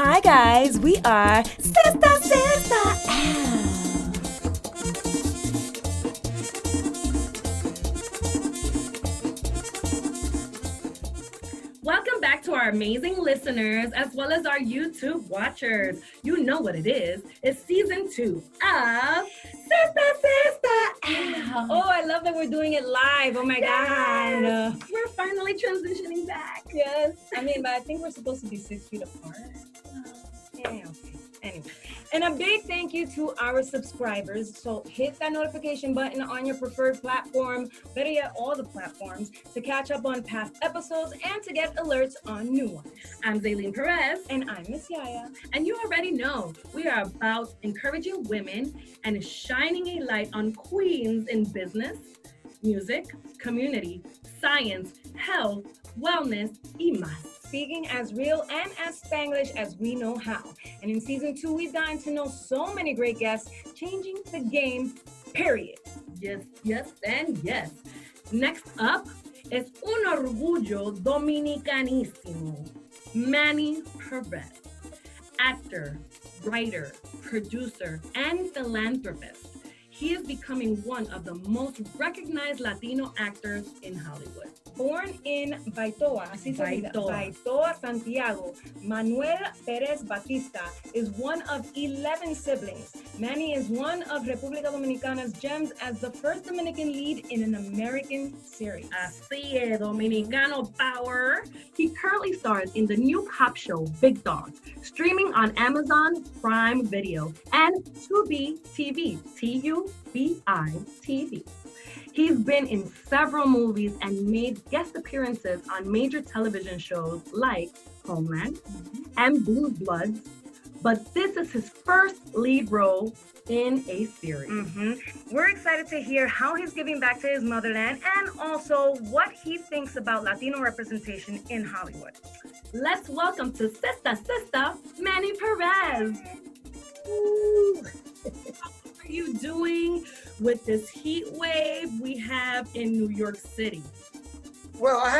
Hi guys, we are Sistah Sistah. Welcome back to our amazing listeners as well as our YouTube watchers. You know what it is. It's season 2 of Sistah Sistah. Oh, I love that we're doing it live. Oh my God. We're finally transitioning back. Yes. I mean, but I think we're supposed to be 6 feet apart. Yeah, okay. Anyway. And a big thank you to our subscribers. So hit that notification button on your preferred platform, better yet, all the platforms, to catch up on past episodes and to get alerts on new ones. I'm Zeitlin Perez. And I'm Miss YaYa. And you already know we are about encouraging women and shining a light on queens in business, music, community, science, health, wellness, y más. Speaking as real and as Spanglish as we know how. And in season 2, we've gotten to know so many great guests, changing the game, period. Yes, yes, and yes. Next up es un orgullo dominicanísimo. Manny Perez, actor, writer, producer, and philanthropist. He is becoming one of the most recognized Latino actors in Hollywood. Born in Baitoa, así se dice, Baitoa, Santiago, Manuel Perez Batista is one of 11 siblings. Manny is one of República Dominicana's gems as the first Dominican lead in an American series. Así es, Dominicano power. He currently stars in the new cop show, Big Dogs, streaming on Amazon Prime Video and Tubi TV, Tubi TV. He's been in several movies and made guest appearances on major television shows like Homeland and Blue Bloods, but this is his first lead role in a series. We're excited to hear how he's giving back to his motherland and also what he thinks about Latino representation in Hollywood. Let's welcome to Sistah Sistah, Manny Perez. How are you doing with this heat wave we have in New York City? Well, I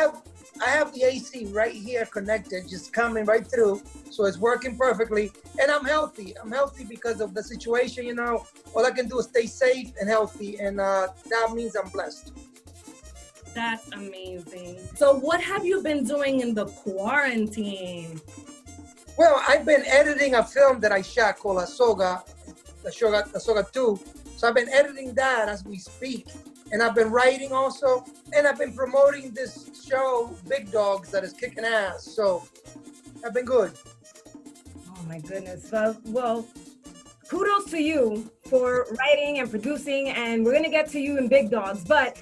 have the AC right here connected, just coming right through, so it's working perfectly, and I'm healthy. I'm healthy because of the situation, you know. All I can do is stay safe and healthy, and that means I'm blessed. That's amazing. So what have you been doing in the quarantine? Well, I've been editing a film that I shot called La Soga 2. So I've been editing that as we speak. And I've been writing also. And I've been promoting this show, Big Dogs, that is kicking ass. So I've been good. Oh my goodness. Well, kudos to you for writing and producing. And we're going to get to you in Big Dogs. But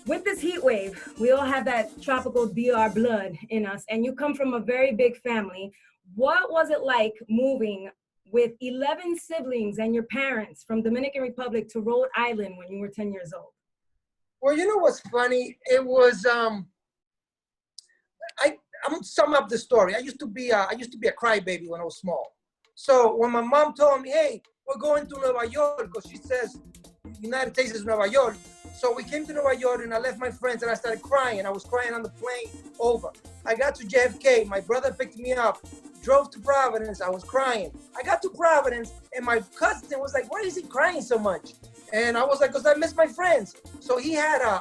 with this heat wave, we all have that tropical DR blood in us. And you come from a very big family. What was it like moving with 11 siblings and your parents from Dominican Republic to Rhode Island when you were 10 years old? Well, you know what's funny? It was I'm gonna sum up the story. I used to be a crybaby when I was small. So when my mom told me, "Hey, we're going to Nueva York," because she says United States is Nueva York. So we came to Nueva York, and I left my friends, and I started crying. I was crying on the plane over. I got to JFK. My brother picked me up. Drove to Providence, I was crying. I got to Providence, and my cousin was like, "Why is he crying so much?" And I was like, "Because I miss my friends." So he had a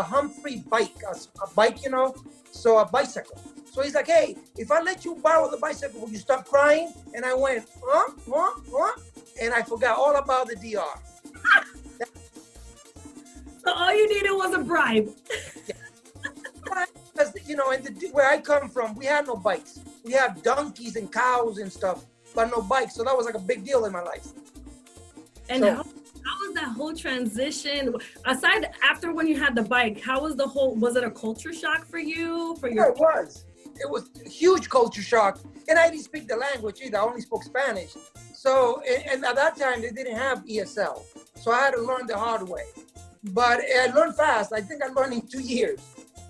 Humphrey bike, a bike, you know, so a bicycle. So he's like, "Hey, if I let you borrow the bicycle, will you stop crying?" And I went, and I forgot all about the DR. So all you needed was a bribe. Because, you know, where I come from, we had no bikes. We have donkeys and cows and stuff, but no bikes. So that was like a big deal in my life. And how was that whole transition? Aside after when you had the bike, how was was it a culture shock for you? Yeah, it was. It was a huge culture shock. And I didn't speak the language either. I only spoke Spanish. So, and at that time, they didn't have ESL. So I had to learn the hard way. But I learned fast. I think I learned in 2 years.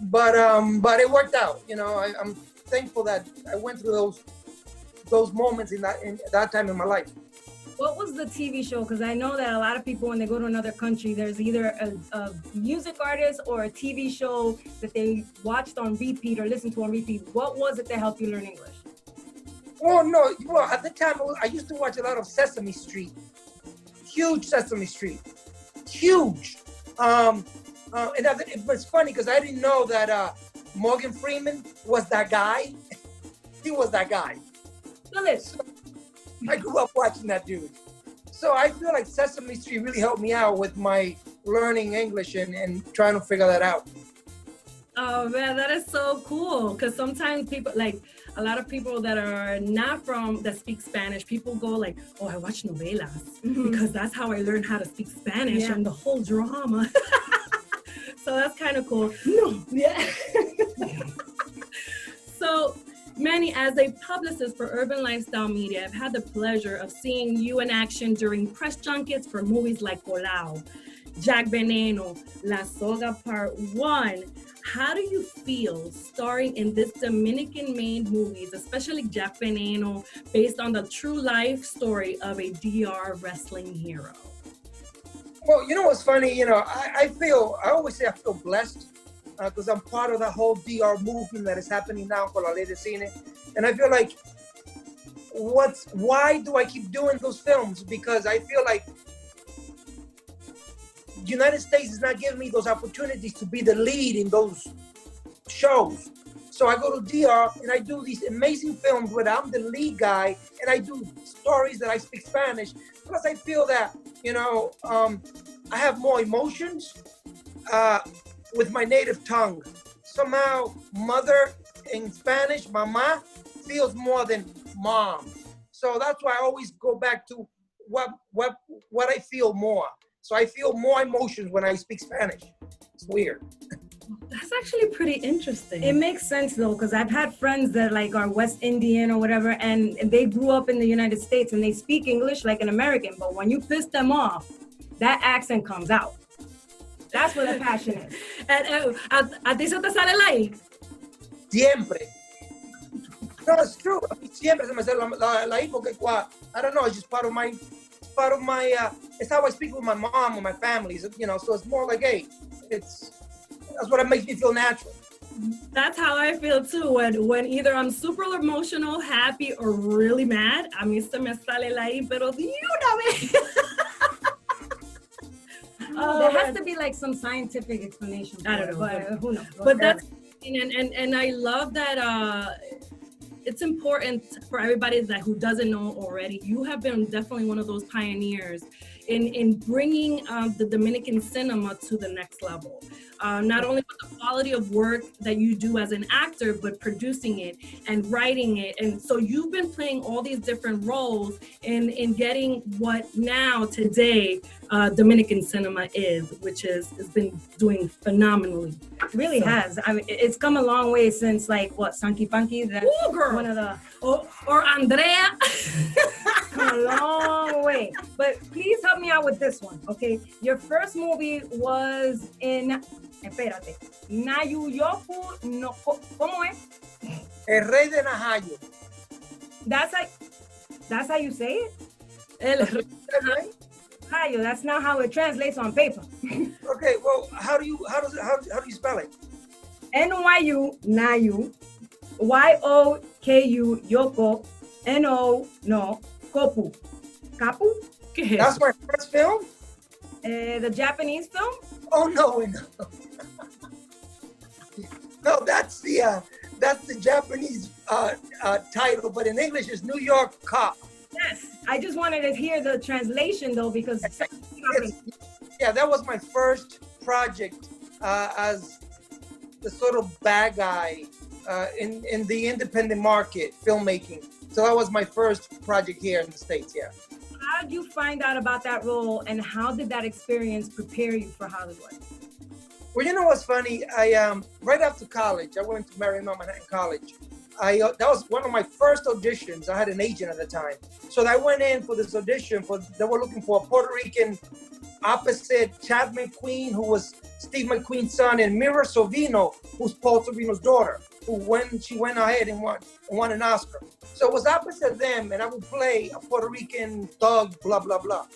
But it worked out. You know, I'm thankful that I went through those moments in that time in my life. What was the TV show? Because I know that a lot of people, when they go to another country, there's either a music artist or a TV show that they watched on repeat or listened to on repeat. What was it that helped you learn English? Oh no! Well, at the time I used to watch a lot of Sesame Street, huge Sesame Street, huge. It was funny because I didn't know that Morgan Freeman was that guy. He was that guy. Phyllis. I grew up watching that dude. So I feel like Sesame Street really helped me out with my learning English and trying to figure that out. Oh man, that is so cool. Because sometimes people, like a lot of people that are not that speak Spanish, people go like, oh, I watch novelas because that's how I learned how to speak Spanish and the whole drama. So that's kind of cool. No. Yeah. So, Manny, as a publicist for Urban Lifestyle Media, I've had the pleasure of seeing you in action during press junkets for movies like Colao, Jack Veneno, La Soga Part 1. How do you feel starring in this Dominican-made movies, especially Jack Veneno, based on the true life story of a DR wrestling hero? Well, you know what's funny? You know, I always say I feel blessed because I'm part of the whole DR movement that is happening now for La Ley de Cine. And I feel like, why do I keep doing those films? Because I feel like the United States is not giving me those opportunities to be the lead in those shows. So I go to DR and I do these amazing films where I'm the lead guy and I do stories that I speak Spanish. Plus I feel that, you know, I have more emotions with my native tongue. Somehow mother in Spanish, mama, feels more than mom. So that's why I always go back to what I feel more. So I feel more emotions when I speak Spanish. It's weird. That's actually pretty interesting. It makes sense though, because I've had friends that like are West Indian or whatever, and they grew up in the United States and they speak English like an American, but when you piss them off, that accent comes out. That's where the passion is. And ¿a ti se te sale la I? Siempre. No, it's true. Siempre se me sale la I porque, I don't know, it's just part of my, it's how I speak with my mom and my family, you know, so it's more like, hey, that's what makes me feel natural. That's how I feel too. When either I'm super emotional, happy, or really mad, a mí se me sale la I, pero de una vez. There has to be like some scientific explanation. I don't know, but who knows? But that's and I love that. It's important for everybody who doesn't know already. You have been definitely one of those pioneers in bringing the Dominican cinema to the next level. Not only with the quality of work that you do as an actor, but producing it and writing it. And so you've been playing all these different roles in getting what now today Dominican cinema is, which has been doing phenomenally. It really has. I mean, it's come a long way since like Sanky Punky. That's girl. One of the or Andrea. come a long way. But please help me out with this one, okay? Your first movie was in, espérate, Nayuyoku no, ¿cómo es? El Rey de Najayo. That's how you say it? El Rey That's right? Nayo, that's not how it translates on paper. Okay, well, how do you spell it? NYU, Nayu, YOKU, Yoko, NO, no, Kopu. Kapu? ¿Qué es That's eso? my first film? The Japanese film? Oh no. No, that's the Japanese title, but in English it's New York Cop. Yes. I just wanted to hear the translation though, because Yeah, that was my first project as the sort of bad guy in the independent market filmmaking. So that was my first project here in the States, yeah. how did you find out about that role and how did that experience prepare you for Hollywood? Well, you know what's funny? I right after college, I went to Marymount Manhattan College. That was one of my first auditions. I had an agent at the time. So I went in for this audition they were looking for a Puerto Rican opposite Chad McQueen, who was Steve McQueen's son, and Mira Sorvino, who's Paul Sorvino's daughter, who she went ahead and won an Oscar. So it was opposite them, and I would play a Puerto Rican thug, blah, blah, blah.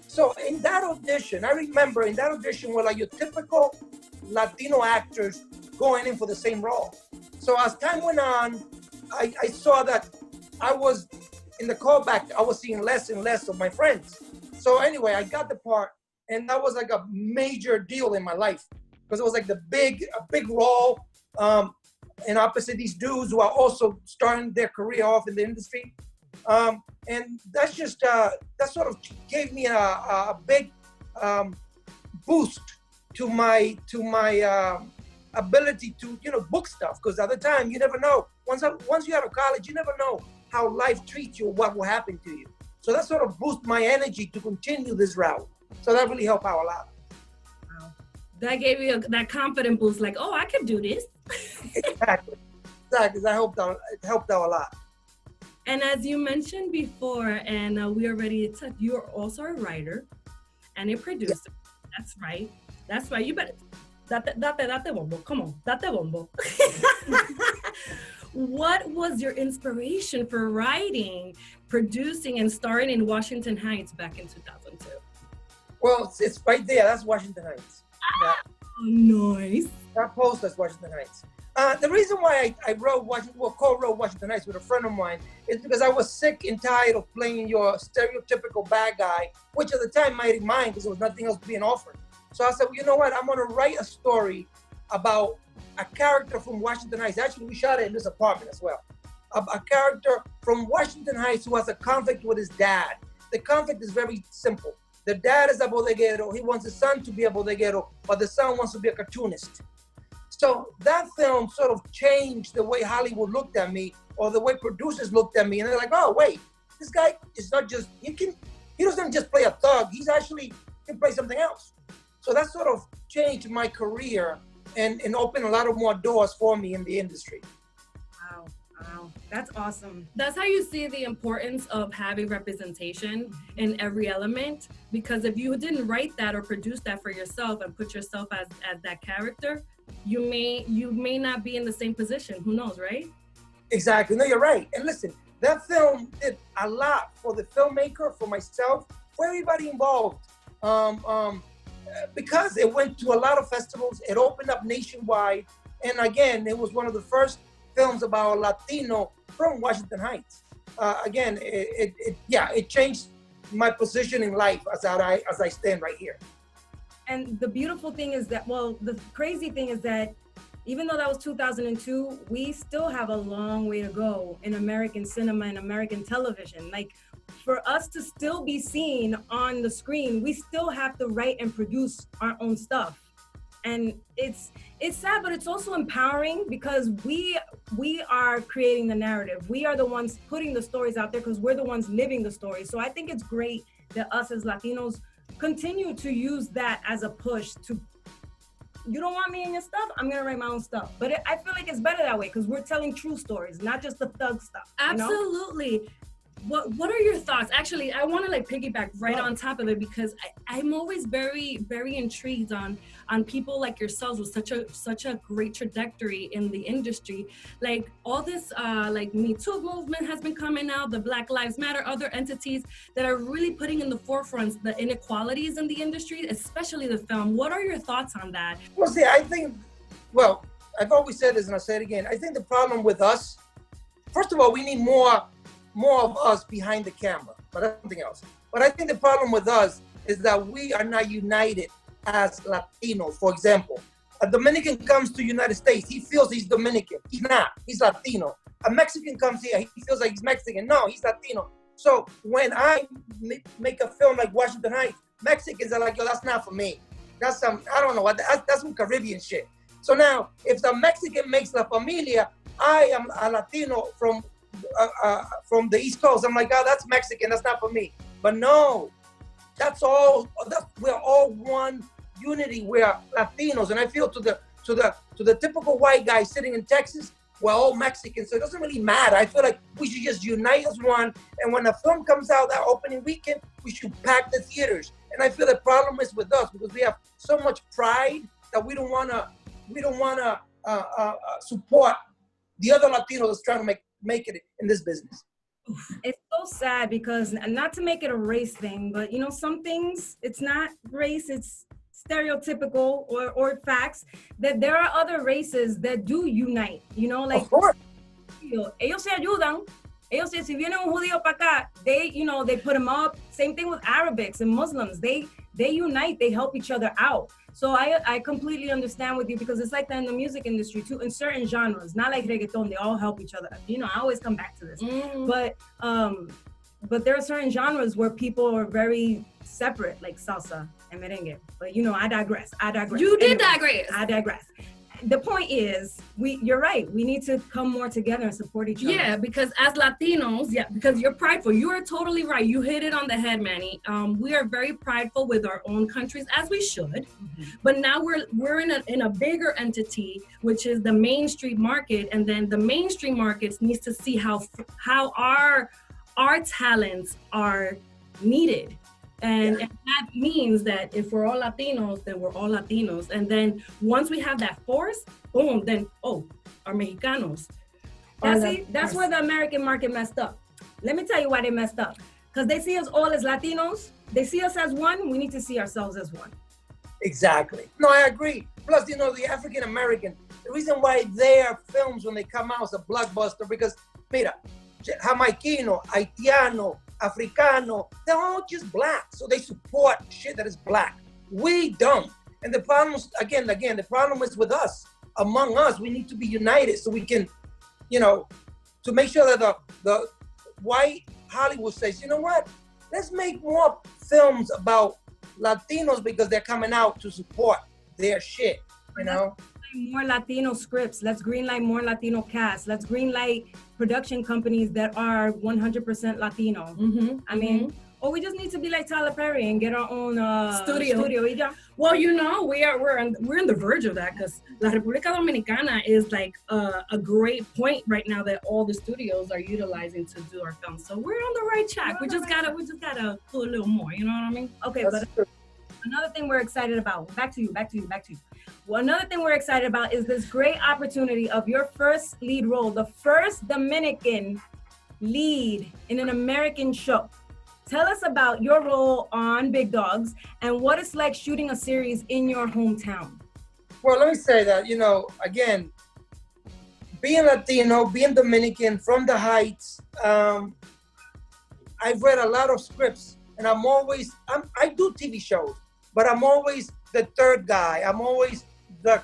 So in that audition, I remember in that audition were like your typical Latino actors going in for the same role. So as time went on, I saw that I was in the callback, I was seeing less and less of my friends. So anyway, I got the part, and that was like a major deal in my life because it was like a big role, and opposite these dudes who are also starting their career off in the industry. And that's just, that sort of gave me a big boost to my ability to, book stuff. Because at the time, you never know. Once you're out of college, you never know how life treats you or what will happen to you. So that sort of boosted my energy to continue this route. So that really helped out a lot. Wow. That gave you that confident boost, like, oh, I can do this. Exactly. That helped out a lot. And as you mentioned before, and we already said, you're also a writer and a producer. Yeah. That's right. You better, date bombo. Come on, date bombo. What was your inspiration for writing, producing, and starring in Washington Heights back in 2002? Well, it's right there. That's Washington Heights. Nice. That post, that's Washington Heights. The reason why I co-wrote Washington Heights with a friend of mine is because I was sick and tired of playing your stereotypical bad guy, which at the time I didn't mind because there was nothing else being offered. So I said, well, you know what? I'm going to write a story about a character from Washington Heights. Actually, we shot it in this apartment as well. A character from Washington Heights who has a conflict with his dad. The conflict is very simple. The dad is a bodeguero. He wants his son to be a bodeguero, but the son wants to be a cartoonist. So that film sort of changed the way Hollywood looked at me, or the way producers looked at me, and they're like, "Oh, wait, this guy is not just he doesn't just play a thug. He's actually can play something else." So that sort of changed my career and opened a lot of more doors for me in the industry. Wow, that's awesome. That's how you see the importance of having representation in every element. Because if you didn't write that or produce that for yourself and put yourself as that character, you may not be in the same position. Who knows, right? Exactly. No, you're right. And listen, that film did a lot for the filmmaker, for myself, for everybody involved. Because it went to a lot of festivals, it opened up nationwide, and again, it was one of the first films about a Latino from Washington Heights. Again, it changed my position in life as I stand right here. And the beautiful thing is that, well, the crazy thing is that even though that was 2002, we still have a long way to go in American cinema and American television. Like, for us to still be seen on the screen, we still have to write and produce our own stuff. And it's sad, but it's also empowering because we are creating the narrative. We are the ones putting the stories out there because we're the ones living the stories. So I think it's great that us as Latinos continue to use that as a push to, you don't want me in your stuff? I'm gonna write my own stuff. But I feel like it's better that way because we're telling true stories, not just the thug stuff. Absolutely. You know? What are your thoughts? Actually, I want to piggyback right on top of it because I'm always very, very intrigued on people like yourselves with such a great trajectory in the industry. Like all this Me Too movement has been coming out, the Black Lives Matter, other entities that are really putting in the forefront the inequalities in the industry, especially the film. What are your thoughts on that? Well, see, I've always said this and I'll say it again. I think the problem with us, first of all, we need more of us behind the camera, but nothing else. But I think the problem with us is that we are not united as Latinos. For example, a Dominican comes to the United States, he feels he's Dominican. He's not, he's Latino. A Mexican comes here, he feels like he's Mexican. No, he's Latino. So when I make a film like Washington Heights, Mexicans are like, yo, that's not for me. That's some, I don't know what, that's some Caribbean shit. So now, if the Mexican makes La Familia, I am a Latino from the East Coast. I'm like, oh, that's Mexican. That's not for me. But no, we're all one unity. We're Latinos, and I feel to the typical white guy sitting in Texas, we're all Mexican. So it doesn't really matter. I feel like we should just unite as one. And when the film comes out that opening weekend, we should pack the theaters. And I feel the problem is with us because we have so much pride that we don't wanna support the other Latinos that's trying to make it in this business. It's so sad because, not to make it a race thing, but some things, it's not race, it's stereotypical or facts, that there are other races that do unite, Of course. Ellos se ayudan, Ellos say, si viene un judío para acá, they, you know, they put him up. Same thing with Arabics and Muslims. They unite, they help each other out. So I completely understand with you because it's like that in the music industry too, in certain genres, not like reggaeton, they all help each other. You know, I always come back to this. But there are certain genres where people are very separate, like salsa and merengue. But you know, I digress. You did digress. I digress. The point is, you're right. We need to come more together and support each other. Yeah, because as Latinos, because you're prideful. You are totally right. You hit it on the head, Manny. We are very prideful with our own countries, as we should. Mm-hmm. But now we're in a bigger entity, which is the mainstream market, and then the mainstream markets needs to see how our talents are needed. And that means that if we're all Latinos, then we're all Latinos. And then once we have that force, boom, then, our Mexicanos. That's where the American market messed up. Let me tell you why they messed up. Because they see us all as Latinos. They see us as one. We need to see ourselves as one. Exactly. No, I agree. Plus, you know, the African American, the reason why their films, when they come out, is a blockbuster, because, mira, Jamaiquino, Haitiano, Africano, they're all just black. So they support shit that is black. We don't. And the problem is, again, the problem is with us. Among us, we need to be united so we can, you know, to make sure that the white Hollywood says, you know what, let's make more films about Latinos because they're coming out to support their shit, you know? More Latino scripts. Let's greenlight more Latino casts. Let's greenlight production companies that are 100% Latino. Mm-hmm. I mean, or we just need to be like Tyler Perry and get our own studio. Well, you know, we're in the verge of that because La República Dominicana is like a great point right now that all the studios are utilizing to do our films. So we're on the right track. We just gotta do a little more. You know what I mean? Okay, but another thing we're excited about. Back to you. Well, another thing we're excited about is this great opportunity of your first lead role, the first Dominican lead in an American show. Tell us about your role on Big Dogs and what it's like shooting a series in your hometown. Well, let me say that, you know, again, being Latino, being Dominican, from the Heights, I've read a lot of scripts, and I do TV shows, but I'm always the third guy. I'm always the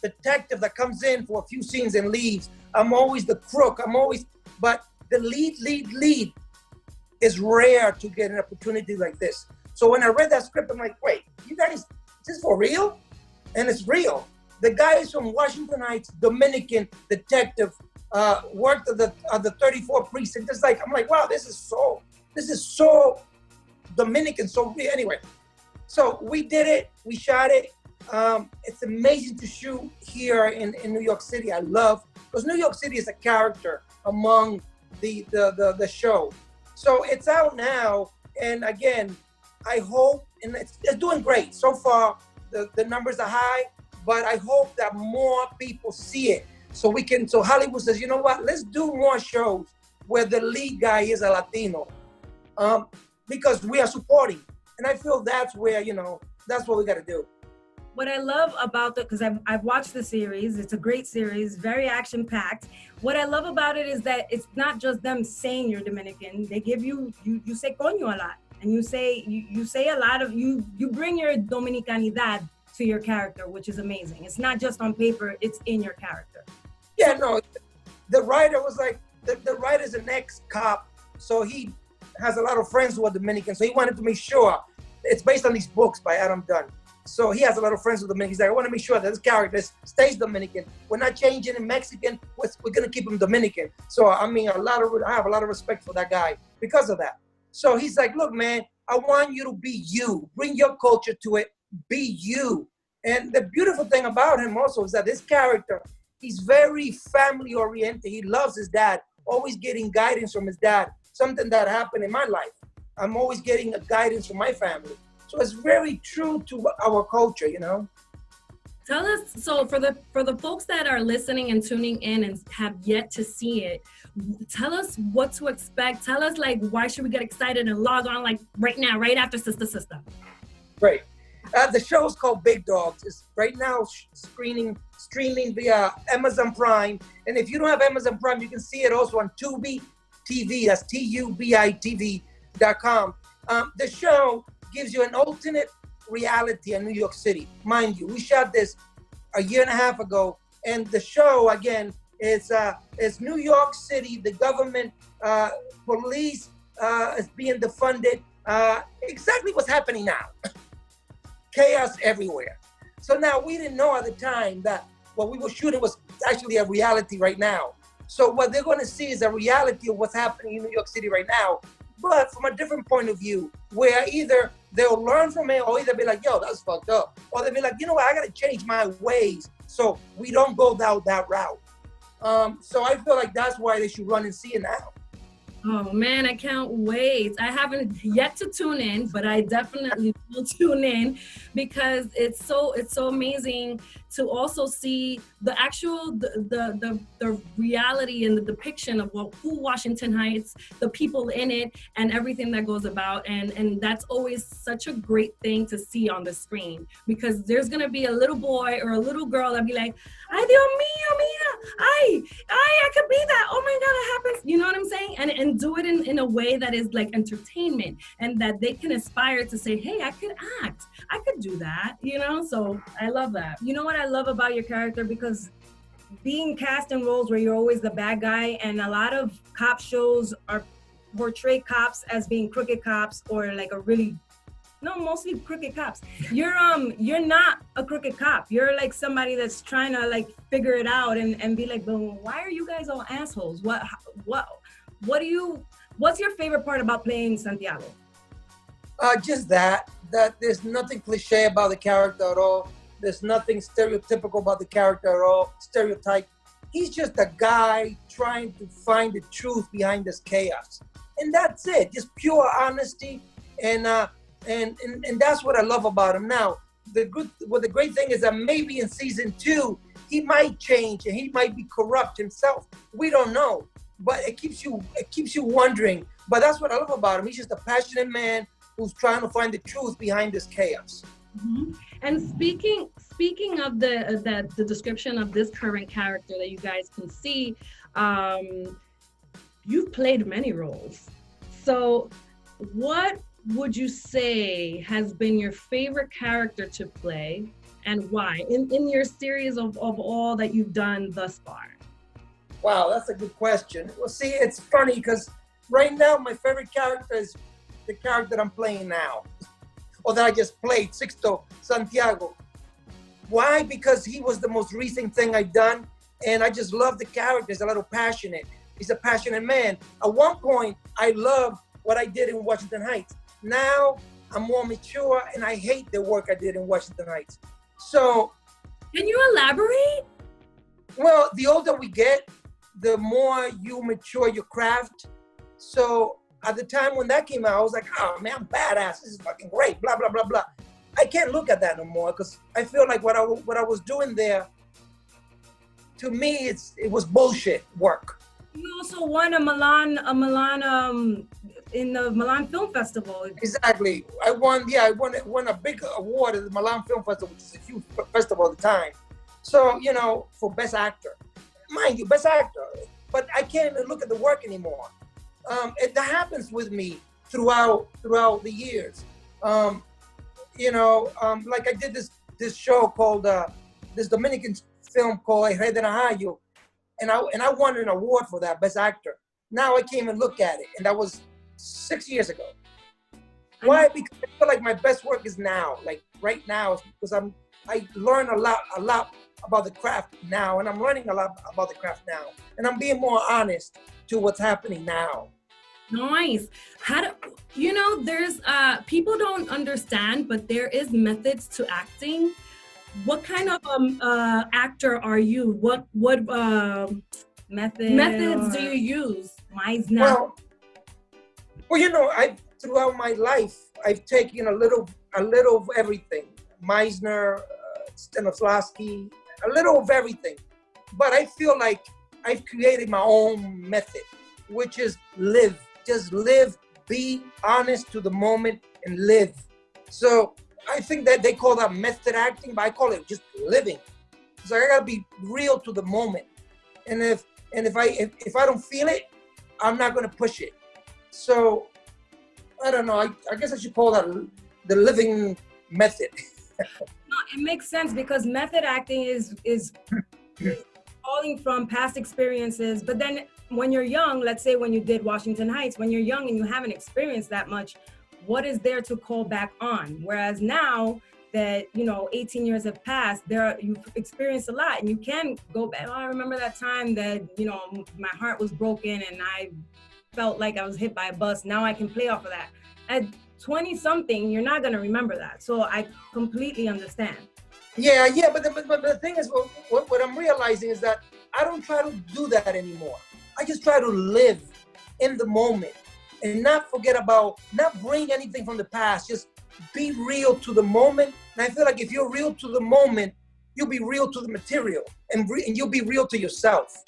detective that comes in for a few scenes and leaves. I'm always the crook. But the lead is rare to get an opportunity like this. So when I read that script, I'm like, wait, you guys, is this for real? And it's real. The guy is from Washington Heights, Dominican detective, worked at the 34th precinct. I'm like, wow, this is so Dominican, so real. Anyway, so we did it, we shot it. It's amazing to shoot here in New York City. I love, because New York City is a character among the show. So it's out now, and again, I hope, and it's doing great. So far, the numbers are high, but I hope that more people see it. So Hollywood says, you know what, let's do more shows where the lead guy is a Latino. Because we are supporting. And I feel that's where, you know, that's what we got to do. What I love about because I've watched the series, it's a great series, very action-packed. What I love about it is that it's not just them saying you're Dominican. They give you say coño a lot. And you say a lot of, you bring your Dominicanidad to your character, which is amazing. It's not just on paper, it's in your character. Yeah, no, the writer was like, the writer's an ex-cop, so he has a lot of friends who are Dominican, so he wanted to make sure, it's based on these books by Adam Dunn. So he has a lot of friends with Dominican. He's like, I want to make sure that this character stays Dominican. We're not changing him Mexican, we're going to keep him Dominican. So, I mean, I have a lot of respect for that guy because of that. So he's like, look, man, I want you to be you. Bring your culture to it. Be you. And the beautiful thing about him also is that this character, he's very family oriented. He loves his dad, always getting guidance from his dad. Something that happened in my life. I'm always getting a guidance from my family. So it's very true to our culture, you know? Tell us, so for the folks that are listening and tuning in and have yet to see it, tell us what to expect. Tell us, like, why should we get excited and log on, like, right now, right after Sistah Sistah? Great. The show's called Big Dogs. It's right now streaming via Amazon Prime. And if you don't have Amazon Prime, you can see it also on Tubi TV. That's TUBITV.com. The show gives you an alternate reality in New York City. Mind you, we shot this a year and a half ago. And the show, again, is New York City, the government, police is being defunded. Exactly what's happening now. Chaos everywhere. So now we didn't know at the time that what we were shooting was actually a reality right now. So what they're going to see is a reality of what's happening in New York City right now, but from a different point of view, where either they'll learn from it or either be like, yo, that's fucked up. Or they'll be like, you know what, I got to change my ways so we don't go down that route. So I feel like that's why they should run and see it now. Oh man, I can't wait. I haven't yet to tune in, but I definitely will tune in because it's so amazing to also see the actual the reality and the depiction of who Washington Heights, the people in it, and everything that goes about, and that's always such a great thing to see on the screen, because there's gonna be a little boy or a little girl that be like, "Ay, Dios mío, mira, I could be that. Oh my God, it happens." You know what I'm saying? And do it in a way that is like entertainment, and that they can aspire to say, "Hey, I could act. I could do that." You know? So I love that. You know what I love about your character? Because being cast in roles where you're always the bad guy, and a lot of cop shows are portray cops as being crooked cops, or like mostly crooked cops. You're not a crooked cop. You're like somebody that's trying to like figure it out and be like, but why are you guys all assholes? What's your favorite part about playing Santiago? Just that there's nothing cliche about the character at all. There's nothing stereotypical about the character at all, stereotype. He's just a guy trying to find the truth behind this chaos. And that's it, just pure honesty. And that's what I love about him. Now, the great thing is that maybe in season 2, he might change and he might be corrupt himself. We don't know, but it keeps you wondering. But that's what I love about him. He's just a passionate man who's trying to find the truth behind this chaos. Mm-hmm. And speaking of the description of this current character that you guys can see, you've played many roles. So what would you say has been your favorite character to play, and why, in your series of all that you've done thus far? Wow, that's a good question. Well, see, it's funny because right now my favorite character is the character that I'm playing now, or that I just played, Sixto Santiago. Why? Because he was the most recent thing I've done, and I just love the character. He's a little passionate. He's a passionate man. At one point, I loved what I did in Washington Heights. Now, I'm more mature, and I hate the work I did in Washington Heights. So, can you elaborate? Well, the older we get, the more you mature your craft. So, at the time when that came out, I was like, oh man, I'm badass. This is fucking great, blah, blah, blah, blah. I can't look at that no more because I feel like what I was doing there, to me, it was bullshit work. You also won a Milan in the Milan Film Festival. Exactly. I won a big award at the Milan Film Festival, which is a huge festival at the time. So, for Best Actor. Mind you, Best Actor. But I can't even look at the work anymore. That happens with me throughout the years. Like I did this show called this Dominican film called Ep9, and I won an award for that, Best Actor. Now I came and look at it, and that was 6 years ago. Why? Because I feel like my best work is now, like right now, because I learn a lot about the craft now, and I'm learning a lot about the craft now, and I'm being more honest to what's happening now. Nice. There's people don't understand, but there is methods to acting. What kind of actor are you? What methods do you use? Well, throughout my life, I've taken a little of everything. Meisner, Stanislavski, a little of everything. But I feel like I've created my own method, which is live. Just live, be honest to the moment, and live. So I think that they call that method acting, but I call it just living. It's like I gotta be real to the moment, and if I don't feel it, I'm not gonna push it. So I don't know. I guess I should call that the living method. No, it makes sense because method acting is calling from past experiences. But then when you're young, let's say when you did Washington Heights, when you're young and you haven't experienced that much, what is there to call back on? Whereas now that, 18 years have passed, you've experienced a lot and you can go back. Oh, I remember that time that, my heart was broken and I felt like I was hit by a bus. Now I can play off of that. At 20 something, you're not going to remember that. So I completely understand. Yeah, but the thing is, what I'm realizing is that I don't try to do that anymore. I just try to live in the moment and not bring anything from the past. Just be real to the moment. And I feel like if you're real to the moment, you'll be real to the material and you'll be real to yourself.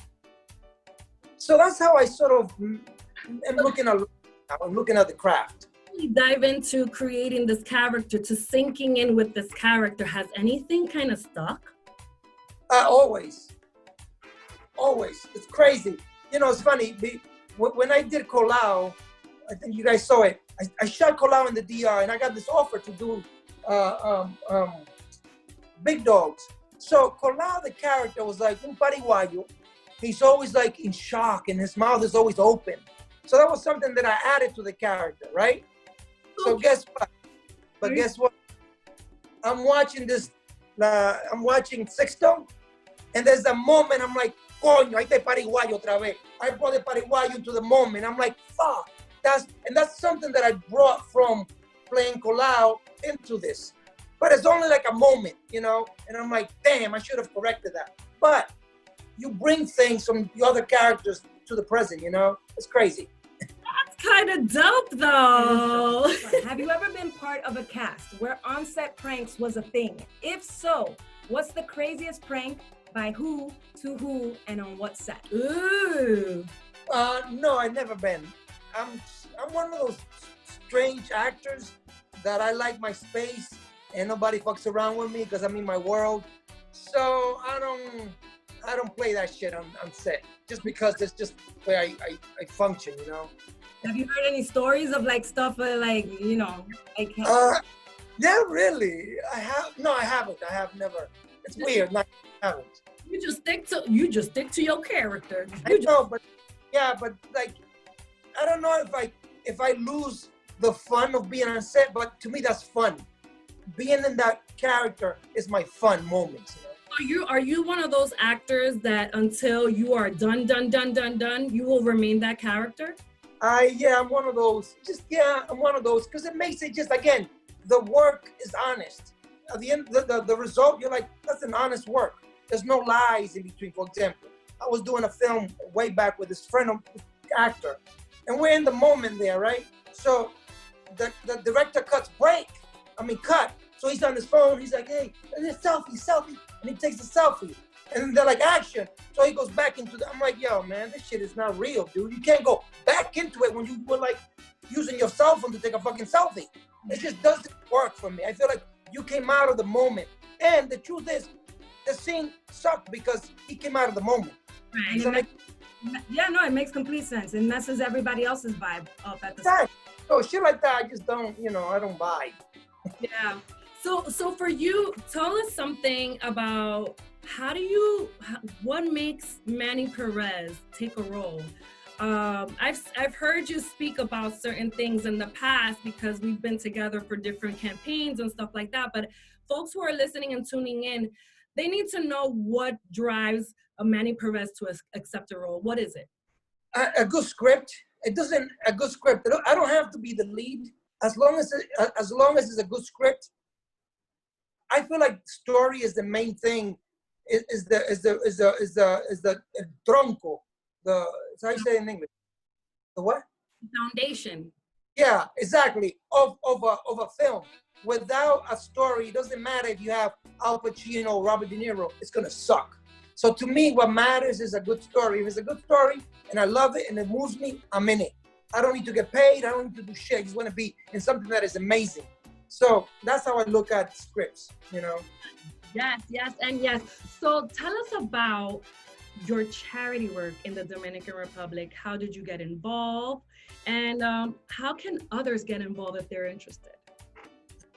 So that's how I sort of am looking at the craft. Dive into creating this character, to sinking in with this character. Has anything kind of stuck? Always. It's crazy. It's funny. When I did Colau, I think you guys saw it. I shot Colau in the DR, and I got this offer to do Big Dogs. So Colau, the character, was like un pariguayo. He's always like in shock, and his mouth is always open. So that was something that I added to the character, right? So guess what? I'm watching Sistah, and there's a moment I'm like, coño, ahí te pariguayo otra vez. I brought the pariguayo into the moment. I'm like, fuck. That's something that I brought from playing Colau into this. But it's only like a moment, and I'm like, damn, I should have corrected that. But you bring things from the other characters to the present, It's crazy. Kind of dope though. Have you ever been part of a cast where on-set pranks was a thing? If so, what's the craziest prank, by who, to who, and on what set? Ooh. No, I've never been. I'm one of those strange actors that I like my space and nobody fucks around with me because I'm in my world. So I don't play that shit on set just because it's just the way I function, Have you heard any stories of stuff like, Yeah, really. I haven't. I have never. It's weird. I haven't. You just stick to your character. I know, but I don't know if I lose the fun of being on set, but to me that's fun. Being in that character is my fun moments. Are you one of those actors that until you are done, you will remain that character? I'm one of those. I'm one of those because it makes it just, again, the work is honest. At the end, the result, you're like, that's an honest work. There's no lies in between. For example, I was doing a film way back with this friend of actor, and we're in the moment there, right? So the director cut. So he's on his phone. He's like, hey, selfie. And he takes a selfie. And they're like, action. So he goes back into I'm like, yo, man, this shit is not real, dude. You can't go back into it when you were like using your cell phone to take a fucking selfie. It just doesn't work for me. I feel like you came out of the moment. And the truth is, the scene sucked because he came out of the moment. Right. So it makes complete sense. It messes everybody else's vibe up at the time. So shit like that, I just don't, I don't buy. Yeah. So for you, tell us something about what makes Manny Perez take a role? I've heard you speak about certain things in the past because we've been together for different campaigns and stuff like that. But folks who are listening and tuning in, they need to know what drives a Manny Perez to accept a role. What is it? A good script. A good script. I don't have to be the lead. As long as it's a good script. I feel like story is the main thing. Is the tronco. It's how you say it in English. The what? Foundation. Yeah, exactly. Of a film. Without a story, it doesn't matter if you have Al Pacino or Robert De Niro, it's gonna suck. So to me, what matters is a good story. If it's a good story and I love it and it moves me, I'm in it. I don't need to get paid. I don't need to do shit. I just want to be in something that is amazing. So that's how I look at scripts, you know. Yes, yes, and yes. So tell us about your charity work in the Dominican Republic. How did you get involved? And how can others get involved if they're interested?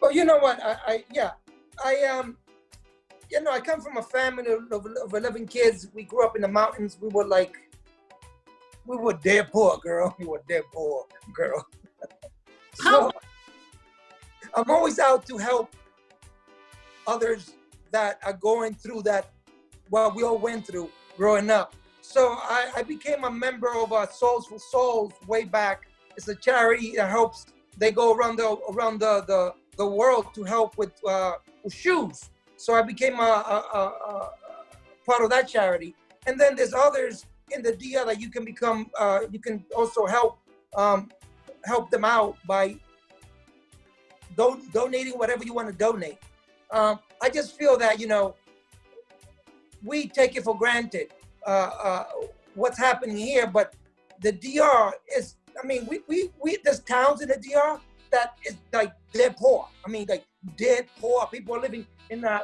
Well, you know what? I come from a family of 11 kids. We grew up in the mountains. We were dead poor, girl. We were dead poor, girl. So I'm always out to help others that are going through what we all went through growing up. So I became a member of Souls for Souls way back. It's a charity that helps. They go around the world to help with shoes. So I became a part of that charity. And then there's others in the DR that you can become. You can also help them out by donating whatever you want to donate. I just feel that, you know, we take it for granted what's happening here, but the DR is, I mean, we there's towns in the DR that is like dead poor. I mean, like dead poor. People are living in a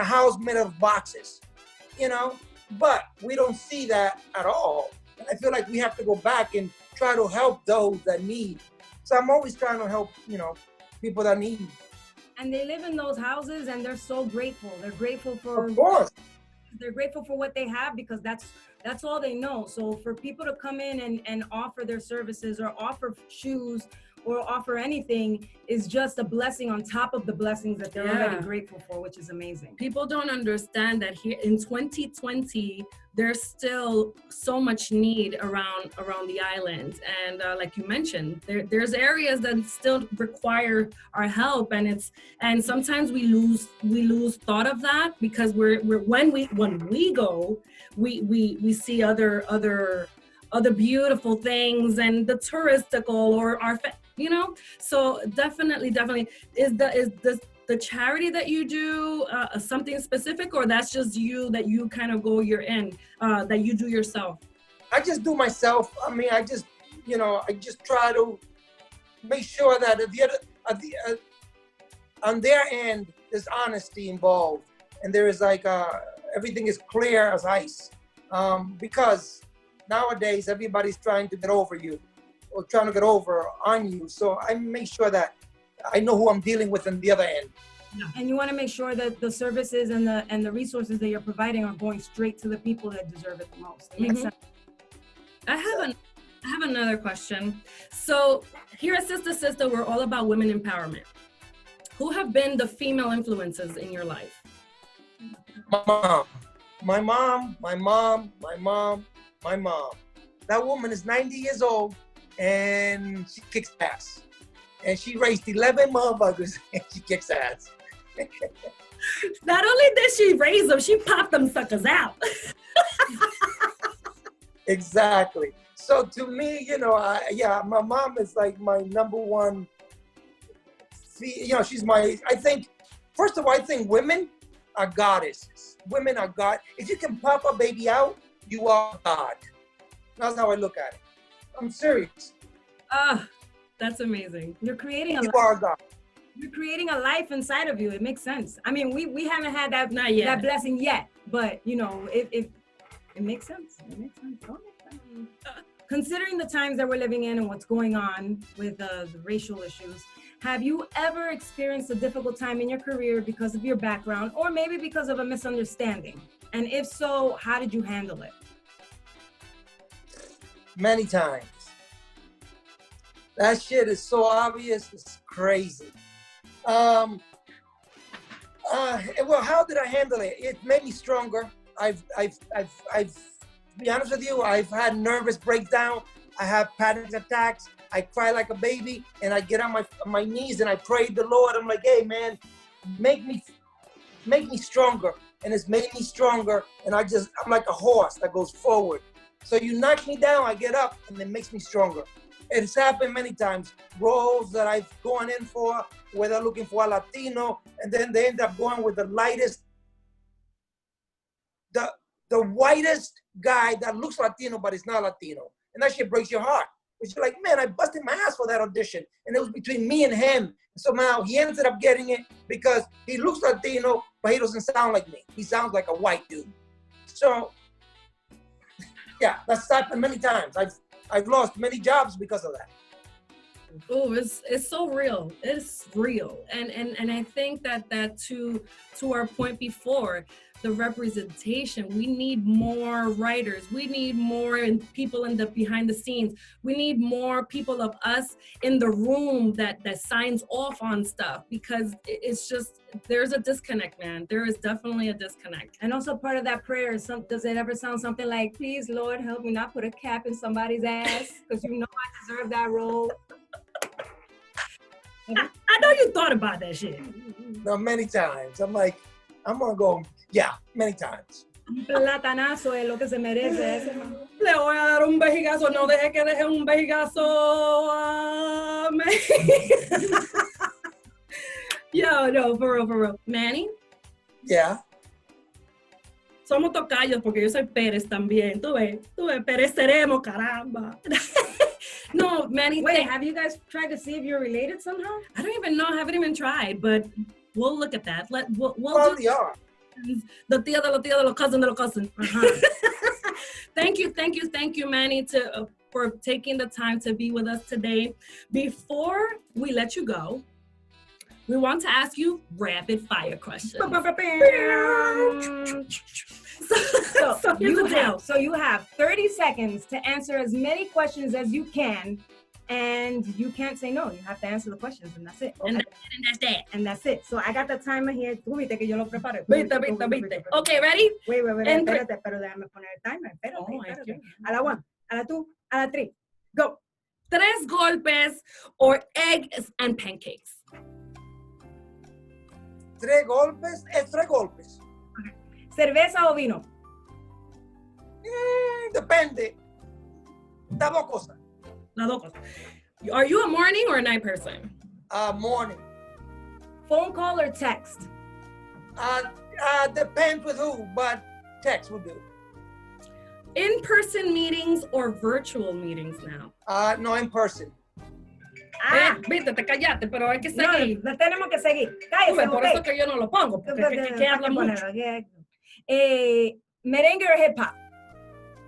house made of boxes, you know. But we don't see that at all. And I feel like we have to go back and try to help those that need. So I'm always trying to help, you know, people that need. And they live in those houses and they're so grateful. They're grateful for, of course, they're grateful for what they have because that's all they know. So for people to come in and offer their services or offer shoes or offer anything is just a blessing on top of the blessings that they're already grateful for, which is amazing. People don't understand that here in 2020, there's still so much need around the island. And like you mentioned, there's areas that still require our help, and sometimes we lose thought of that because when we go, we see other beautiful things and the touristical or our you know. So definitely is the charity that you do something specific, or that's just you that you kind of go you're in that you do yourself? I just do myself. I mean, I just try to make sure that on their end there's honesty involved and there is like everything is clear as ice, because nowadays everybody's trying to get over you or trying to get over on you. So I make sure that I know who I'm dealing with on the other end. And you want to make sure that the services and the resources that you're providing are going straight to the people that deserve it the most. It makes sense. I have another question. So here at Sistah Sistah, we're all about women empowerment. Who have been the female influences in your life? My mom. That woman is 90 years old and she kicks ass. And she raised 11 motherfuckers and she kicks ass. Not only did she raise them, she popped them suckers out. Exactly. So to me, you know, my mom is like my number one. You know, she's I think, first of all, I think women are goddesses. Women are God. If you can pop a baby out, you are God. That's how I look at it. I'm serious. That's amazing. You're creating a You are God. You're creating a life inside of you. It makes sense. I mean, we haven't had that Not yet. that blessing yet, but you know, it makes sense. It makes sense. Don't make sense. Considering the times that we're living in and what's going on with the racial issues, have you ever experienced a difficult time in your career because of your background or maybe because of a misunderstanding? And if so, how did you handle it? Many times. That shit is so obvious, it's crazy. Well, how did I handle it? It made me stronger. I've to be honest with you, I've had nervous breakdown. I have panic attacks. I cry like a baby, and I get on my knees and I pray to the Lord. I'm like, hey man, make me stronger. And it's made me stronger. And I'm like a horse that goes forward. So you knock me down, I get up, and it makes me stronger. It's happened many times. Roles that I've gone in for, where they're looking for a Latino, and then they end up going with the lightest, the whitest guy that looks Latino, but is not Latino. And that shit breaks your heart. But you're like, man, I busted my ass for that audition. And it was between me and him. Somehow he ended up getting it because he looks Latino, but he doesn't sound like me. He sounds like a white dude. So, yeah, that's happened many times. I've lost many jobs because of that. Oh, it's so real. It's real. And I think that to our point before, the representation, we need more writers. We need more people in the behind the scenes. We need more people of us in the room that signs off on stuff, because it's just, there's a disconnect, man. There is definitely a disconnect. And also part of that prayer is does it ever sound something like, please, Lord, help me not put a cap in somebody's ass, because you know I deserve that role. I know you thought about that shit. No, many times. I'm like, I'm gonna go, yeah, many times. Un platanazo es lo que se merece ese. Le voy a dar un vejigazo, no deje que deje un vejigazo. Yo, no, for real. Manny? Yeah. Somos tocayos porque yo soy Pérez también. Tú ves, pereceremos, caramba. No, Manny. Wait, have you guys tried to see if you're related somehow? I don't even know. I haven't even tried, but we'll look at that. We'll Probably are. The tía de los cousin de los cousin. Thank you, Manny, for taking the time to be with us today. Before we let you go, we want to ask you rapid fire questions. So you have 30 seconds to answer as many questions as you can, and you can't say no. You have to answer the questions, and that's it. Okay. And that's that. And that's it. So I got the timer here. Tú viste que yo lo preparé. Viste. Okay, ready? Wait. Espérate, pero déjame poner el timer. Espérate. A la 1, a la 2, a la 3. Go. 3 golpes or eggs and pancakes? 3 golpes, 3 golpes. Okay. ¿Cerveza o vino? Depende. Las dos cosas. Are you a morning or a night person? Morning. Phone call or text? Depends with who, but text will do. In-person meetings or virtual meetings now? No, in person. Viste, te callaste, pero hay que seguir. No tenemos que seguir. Cállese, por eso que yo no lo pongo, porque que habla mucho. Merengue or hip hop?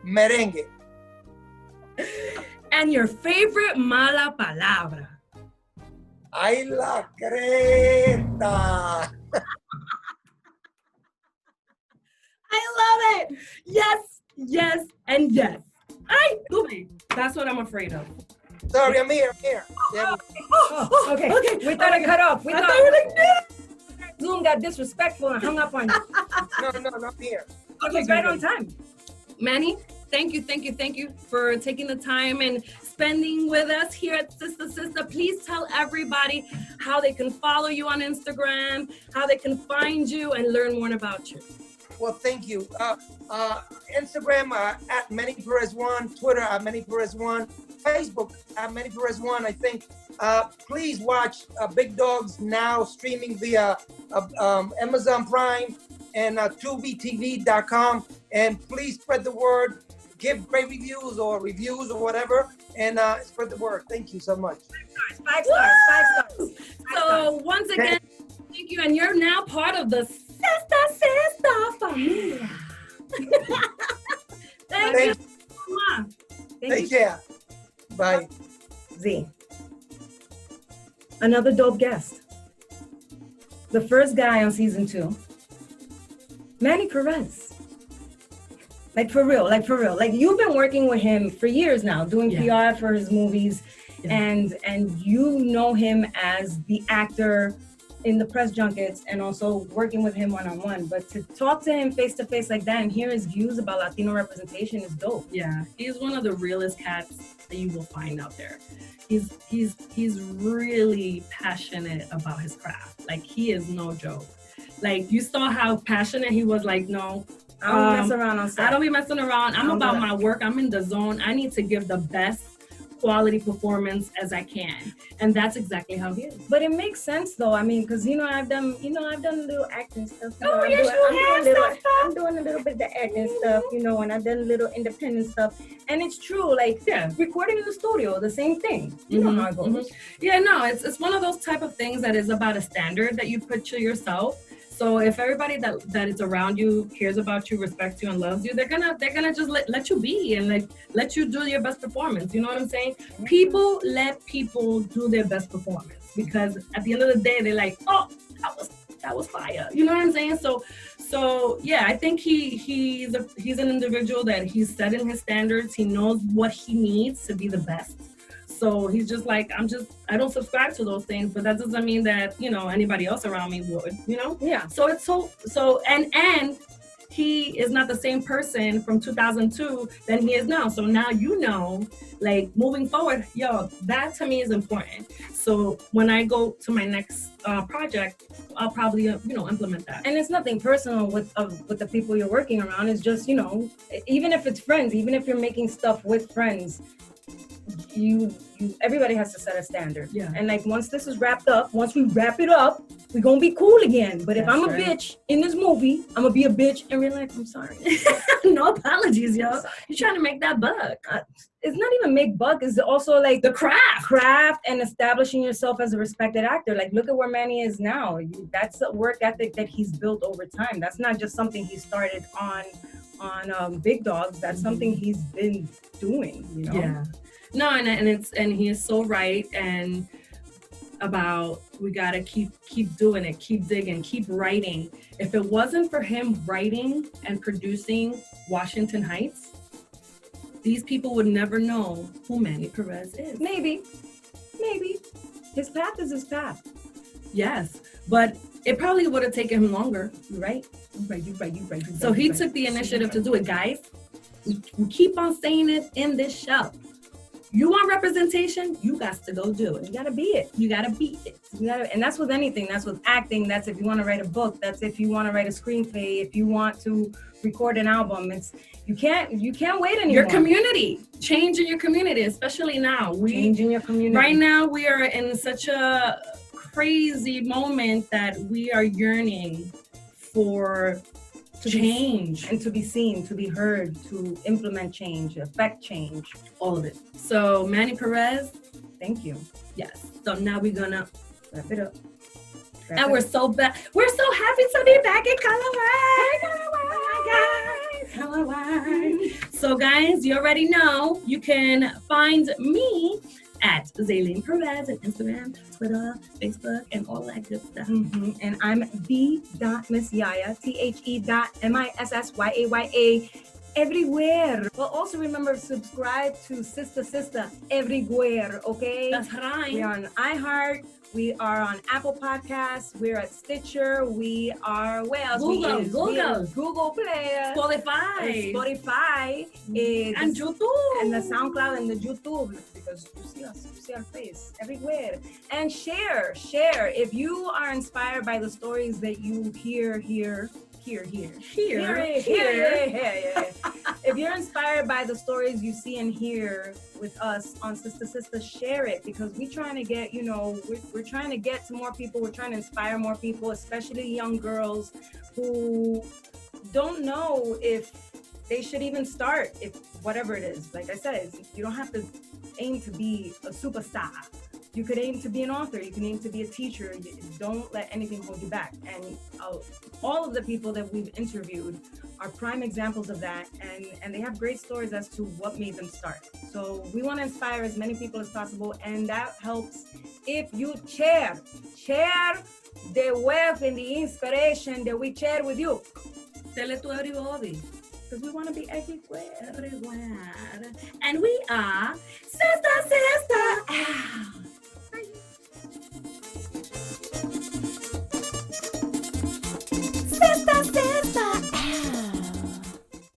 Merengue. And your favorite mala palabra? Ay, la creta. I love it. Yes, and yes. Ay, that's what I'm afraid of. Sorry, I'm here. Okay. We thought it cut off. We thought Zoom got disrespectful and hung up on you. No, not here. Okay, right on time. Manny, thank you for taking the time and spending with us here at Sistah Sistah. Please tell everybody how they can follow you on Instagram, how they can find you and learn more about you. Well, thank you. Instagram at Manny Perez 1, Twitter at Manny Perez 1, Facebook at Manny Perez 1, I think. Please watch Big Dogs now streaming via Amazon Prime and TubiTV.com. And please spread the word. Give great reviews or whatever, and spread the word. Thank you so much. 5 stars. So once again, thank you, and you're now part of the Sistah Sistah familia. Thank you. Take care. Bye. Z. Another dope guest. The first guy on season 2. Manny Perez. Like for real. Like you've been working with him for years now, doing PR for his movies, and you know him as the actor in the press junkets and also working with him one-on-one. But to talk to him face-to-face like that and hear his views about Latino representation is dope. Yeah, he's one of the realest cats that you will find out there. He's really passionate about his craft. Like he is no joke. Like you saw how passionate he was. Like, no, I don't mess around on set. I don't be messing around. I'm about my work. I'm in the zone. I need to give the best quality performance as I can, and that's exactly how he is. But it makes sense though. I mean, because I've done little acting stuff. Oh yes, you have stuff. I'm doing a little bit of the acting stuff, you know, and I've done a little independent stuff. And it's true, like recording in the studio, the same thing. You know how it goes. Yeah, no, it's one of those type of things that is about a standard that you put to yourself. So if everybody that is around you cares about you, respects you, and loves you, they're gonna just let you be and like let you do your best performance. You know what I'm saying? People let people do their best performance because at the end of the day, they're like, oh, that was fire. You know what I'm saying? So yeah, I think he's an individual that he's setting his standards. He knows what he needs to be the best. So he's just like, I don't subscribe to those things, but that doesn't mean that, you know, anybody else around me would, you know? Yeah. So it's so and he is not the same person from 2002 than he is now. So now, you know, like moving forward, that to me is important. So when I go to my next project, I'll probably, you know, implement that. And it's nothing personal with the people you're working around. It's just, you know, even if it's friends, even if you're making stuff with friends, everybody has to set a standard. Yeah. And like once this is wrapped up, once we wrap it up, we're gonna be cool again. But if I'm a bitch in this movie, I'm gonna be a bitch in real life. I'm sorry. No apologies, yo. You're trying to make that buck. It's not even make buck. It's also like the craft and establishing yourself as a respected actor. Like look at where Manny is now. That's a work ethic that he's built over time. That's not just something he started on Big Dogs. That's something he's been doing. You know. Yeah. No, and he is so right, and about we gotta keep doing it, keep digging, keep writing. If it wasn't for him writing and producing Washington Heights, these people would never know who Manny Perez is. Maybe. His path is his path. Yes, but it probably would have taken him longer. You're right. So he took the initiative to do it, guys. We keep on saying it in this show. You want representation? You got to go do it. You gotta be it. You gotta be it. And that's with anything. That's with acting. That's if you want to write a book. That's if you want to write a screenplay. If you want to record an album, you can't wait anymore. Your community, change in your community, especially now. Change in your community. Right now, we are in such a crazy moment that we are yearning for change and to be seen, to be heard, to implement change, affect change, all of it. So Manny Perez, thank you. Yes. So now we're gonna wrap it up. We're so back. We're so happy to be back in Colorwerx. So guys, you already know you can find me at Zeitlin Perez on Instagram, Twitter, Facebook, and all that good stuff. And I'm B.MissYaYa, THE.MISSYAYA, everywhere. Well, also remember, subscribe to Sistah Sistah everywhere, okay? That's right. We are on iHeart. We are on Apple Podcasts. We're at Stitcher. We are, where else? Google Play. Spotify. And YouTube. And the SoundCloud and the YouTube. Because you see us, you see our face everywhere. And share. If you are inspired by the stories that you hear. If you're inspired by the stories you see and hear with us on Sistah Sistah, share it, because we're trying to get, we're trying to get to more people. We're trying to inspire more people, especially young girls who don't know if they should even start, if whatever it is. Like I said, you don't have to aim to be a superstar. You could aim to be an author. You can aim to be a teacher. Don't let anything hold you back. And all of the people that we've interviewed are prime examples of that. And they have great stories as to what made them start. So we want to inspire as many people as possible. And that helps if you share the wealth and the inspiration that we share with you. Tell it to everybody. Because we want to be everywhere. And we are Sistah Sistah.